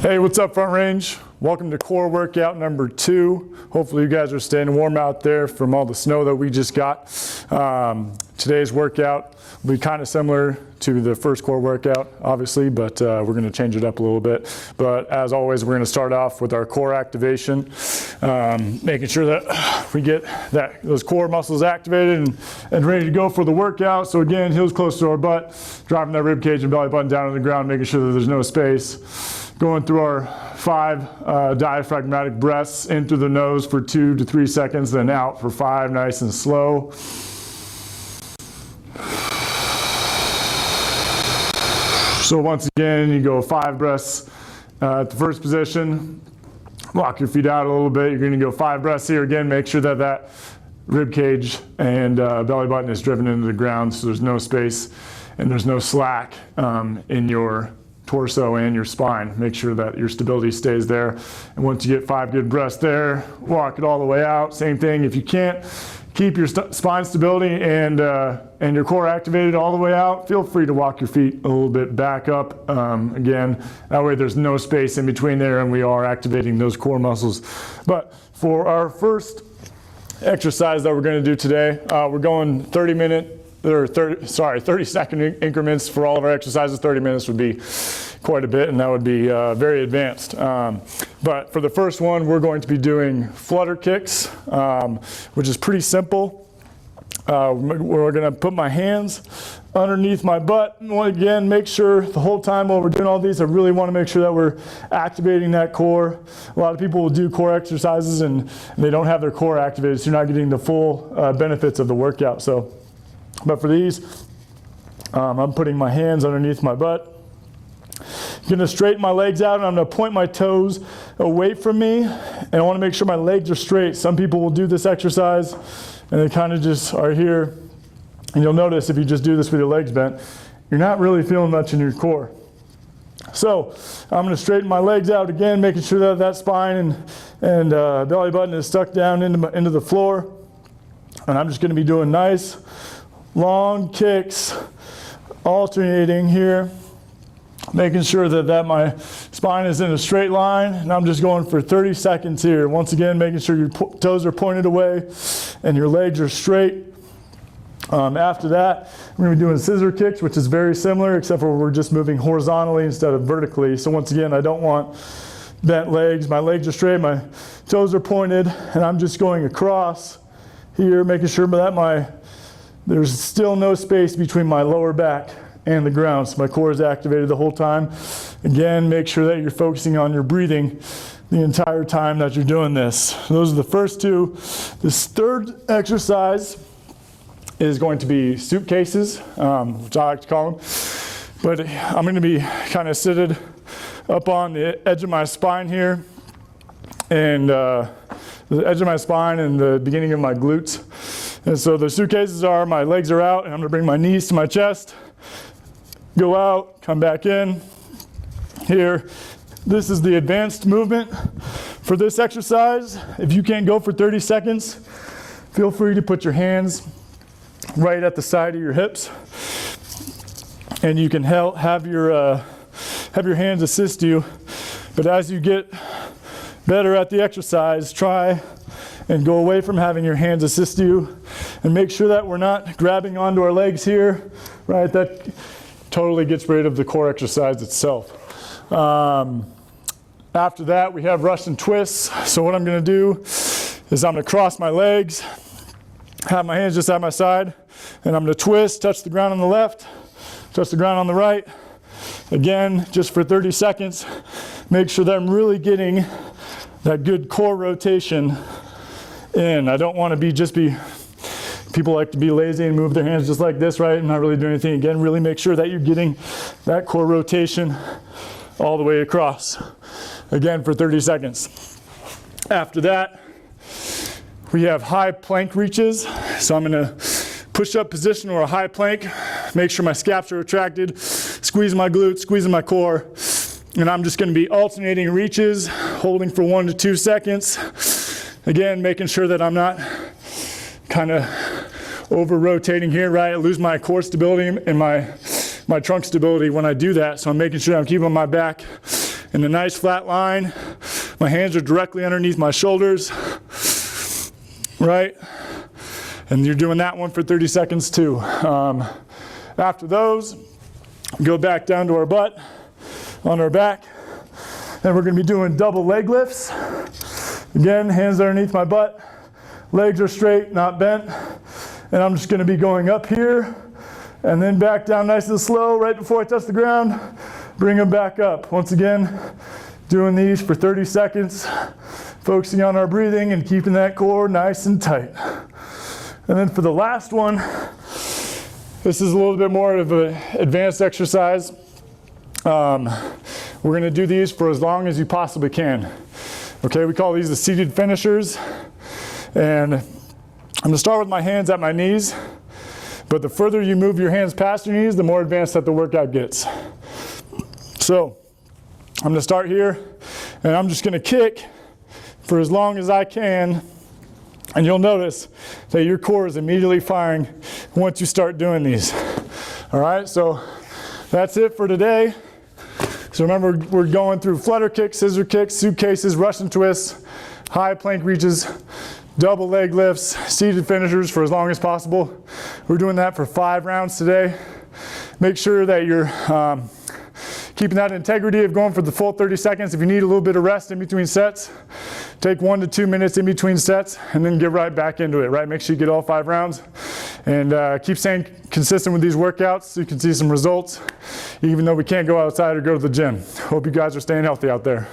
Hey, what's up, Front Range? Welcome to core workout number 2. Hopefully you guys are staying warm out there from all the snow that we just got. Today's workout will be kind of similar to the first core workout, obviously, but we're going to change it up a little bit. But as always, we're going to start off with our core activation, making sure that we get those core muscles activated and ready to go for the workout. So again, heels close to our butt, driving that rib cage and belly button down to the ground, making sure that there's no space. Going through our 5 diaphragmatic breaths in through the nose for 2 to 3 seconds, then out for 5, nice and slow. So once again, you go 5 breaths at the first position. Lock your feet out a little bit. You're going to go 5 breaths here. Again, make sure that that rib cage and belly button is driven into the ground, so there's no space and there's no slack in your torso and your spine. Make sure that your stability stays there. And once you get 5 good breaths there, walk it all the way out. Same thing. If you can't keep your spine stability and your core activated all the way out, feel free to walk your feet a little bit back up. Again, that way there's no space in between there and we are activating those core muscles. But for our first exercise that we're going to do today, we're going 30-second increments for all of our exercises. 30 minutes would be quite a bit, and that would be very advanced. But for the first one, we're going to be doing Flutter Kicks, which is pretty simple. We're going to put my hands underneath my butt. And again, make sure the whole time while we're doing all these, I really want to make sure that we're activating that core. A lot of people will do core exercises and they don't have their core activated, so you're not getting the full benefits of the workout. But for these, I'm putting my hands underneath my butt. I'm going to straighten my legs out, and I'm going to point my toes away from me, and I want to make sure my legs are straight. Some people will do this exercise, and they kind of just are here. And you'll notice if you just do this with your legs bent, you're not really feeling much in your core. So I'm going to straighten my legs out again, making sure that that spine and belly button is stuck down into the floor. And I'm just going to be doing nice long kicks, alternating here, making sure that my spine is in a straight line, and I'm just going for 30 seconds here. Once again, making sure your toes are pointed away and your legs are straight. After that, we're going to be doing scissor kicks, which is very similar, except for we're just moving horizontally instead of vertically. So once again, I don't want bent legs. My legs are straight, my toes are pointed, and I'm just going across here, making sure that there's still no space between my lower back and the ground, so my core is activated the whole time. Again, make sure that you're focusing on your breathing the entire time that you're doing this. Those are the first 2. This third exercise is going to be suitcases, which I like to call them. But I'm going to be kind of seated up on the edge of my spine here, and the edge of my spine and the beginning of my glutes. And so the suitcases are, my legs are out, and I'm going to bring my knees to my chest, go out, come back in here. This is the advanced movement for this exercise. If you can't go for 30 seconds, feel free to put your hands right at the side of your hips, and you can have your hands assist you. But as you get better at the exercise, try and go away from having your hands assist you, and make sure that we're not grabbing onto our legs here, right? That totally gets rid of the core exercise itself. After that, we have Russian twists. So what I'm going to do is I'm going to cross my legs, have my hands just at my side, and I'm going to twist, touch the ground on the left, touch the ground on the right. Again, just for 30 seconds, make sure that I'm really getting that good core rotation in. I don't want to be people like to be lazy and move their hands just like this, right? And not really doing anything. Again, really make sure that you're getting that core rotation all the way across. Again, for 30 seconds. After that, we have high plank reaches. So I'm going to push up position or a high plank, make sure my scaps are retracted, squeeze my glutes, squeezing my core. And I'm just going to be alternating reaches, holding for 1 to 2 seconds. Again, making sure that I'm not kind of over rotating here, right? I lose my core stability and my trunk stability when I do that. So I'm making sure I'm keeping my back in a nice flat line. My hands are directly underneath my shoulders, right? And you're doing that one for 30 seconds too. After those, go back down to our butt, on our back. And we're gonna be doing double leg lifts. Again, hands underneath my butt, legs are straight, not bent. And I'm just gonna be going up here and then back down nice and slow right before I touch the ground. Bring them back up. Once again, doing these for 30 seconds, focusing on our breathing and keeping that core nice and tight. And then for the last one, this is a little bit more of an advanced exercise. We're gonna do these for as long as you possibly can. Okay, we call these the seated finishers. And I'm gonna start with my hands at my knees, but the further you move your hands past your knees, the more advanced that the workout gets. So, I'm gonna start here, and I'm just gonna kick for as long as I can, and you'll notice that your core is immediately firing once you start doing these. All right, so that's it for today. So remember, we're going through flutter kicks, scissor kicks, suitcases, Russian twists, high plank reaches, double leg lifts, seated finishers for as long as possible. We're doing that for 5 rounds today. Make sure that you're keeping that integrity of going for the full 30 seconds. If you need a little bit of rest in between sets, take 1 to 2 minutes in between sets and then get right back into it, right? Make sure you get all 5 rounds and keep staying consistent with these workouts so you can see some results, even though we can't go outside or go to the gym. Hope you guys are staying healthy out there.